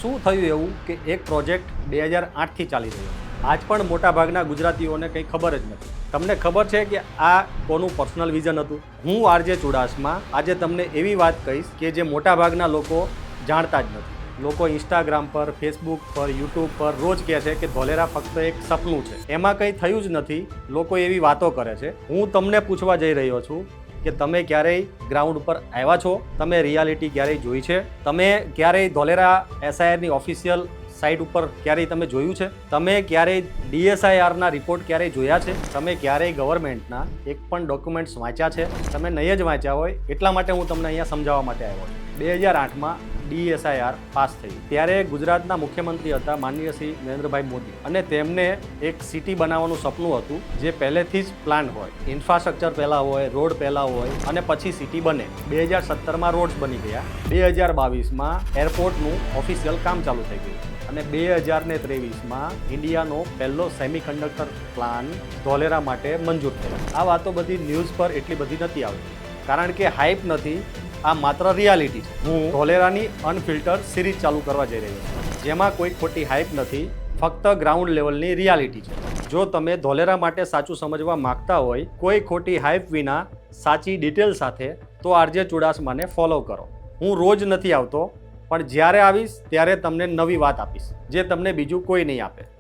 શું થયું એવું કે એક પ્રોજેક્ટ 2008થી ચાલી રહ્યો છે। આજ પણ મોટાભાગના ગુજરાતીઓને કંઈ ખબર જ નથી। તમને ખબર છે કે આ કોનું પર્સનલ વિઝન હતું? હું આરજે ચુડાસમા આજે તમને એવી વાત કહીશ કે જે મોટાભાગના લોકો જાણતા જ નથી। લોકો ઇન્સ્ટાગ્રામ પર, ફેસબુક પર, યુટ્યુબ પર રોજ કહે છે કે ધોલેરા ફક્ત એક સપનું છે, એમાં કંઈ થયું જ નથી। લોકો એવી વાતો કરે છે। હું તમને પૂછવા જઈ રહ્યો છું કે તમે ક્યારેય ગ્રાઉન્ડ ઉપર આવ્યા છો? તમે રિયાલિટી ક્યારેય જોઈ છે? તમે ક્યારેય ધોલેરા એસઆઈઆરની ઓફિશિયલ સાઇટ ઉપર ક્યારેય તમે જોયું છે? તમે ક્યારેય ડીએસઆઈઆરના રિપોર્ટ ક્યારેય જોયા છે? તમે ક્યારેય ગવર્મેન્ટના એક પણ ડોક્યુમેન્ટ્સ વાંચ્યા છે? તમે નહીં જ વાંચ્યા હોય એટલા માટે હું તમને અહીંયા સમજાવવા માટે આવ્યો છું। 2008માં ડીએસઆઈઆર પાસ થઈ ત્યારે ગુજરાતના મુખ્યમંત્રી હતા માનનીય શ્રી નરેન્દ્રભાઈ મોદી, અને તેમને એક સિટી બનાવવાનું સપનું હતું જે પહેલેથી જ પ્લાન હોય, ઇન્ફ્રાસ્ટ્રક્ચર પહેલાં હોય, રોડ પહેલાં હોય અને પછી સિટી બને। 2017માં રોડ્સ બની ગયા, 2022માં એરપોર્ટનું ઓફિશિયલ કામ ચાલુ થઈ ગયું અને 2023માં ઇન્ડિયાનો પહેલો સેમિકન્ડક્ટર પ્લાન ધોલેરા માટે મંજૂર થયો। આ વાતો બધી ન્યૂઝ પર એટલી બધી નથી આવતી કારણ કે હાઇપ નથી, આ માત્ર રિયાલિટી છે। હું ધોલેરાની અનફિલ્ટર સિરીઝ ચાલુ કરવા જઈ રહ્યો છું જેમાં કોઈ ખોટી હાઇપ નથી, ફક્ત ગ્રાઉન્ડ લેવલની રિયાલિટી છે। જો તમે ધોલેરા માટે સાચું સમજવા માંગતા હોય કોઈ ખોટી હાઇપ વિના સાચી ડિટેલ સાથે, તો આરજે ચુડાસમાને ફોલો કરો। હું રોજ નથી આવતો, પણ જ્યારે આવીશ ત્યારે તમને નવી વાત આપીશ જે તમને બીજું કોઈ નહીં આપે।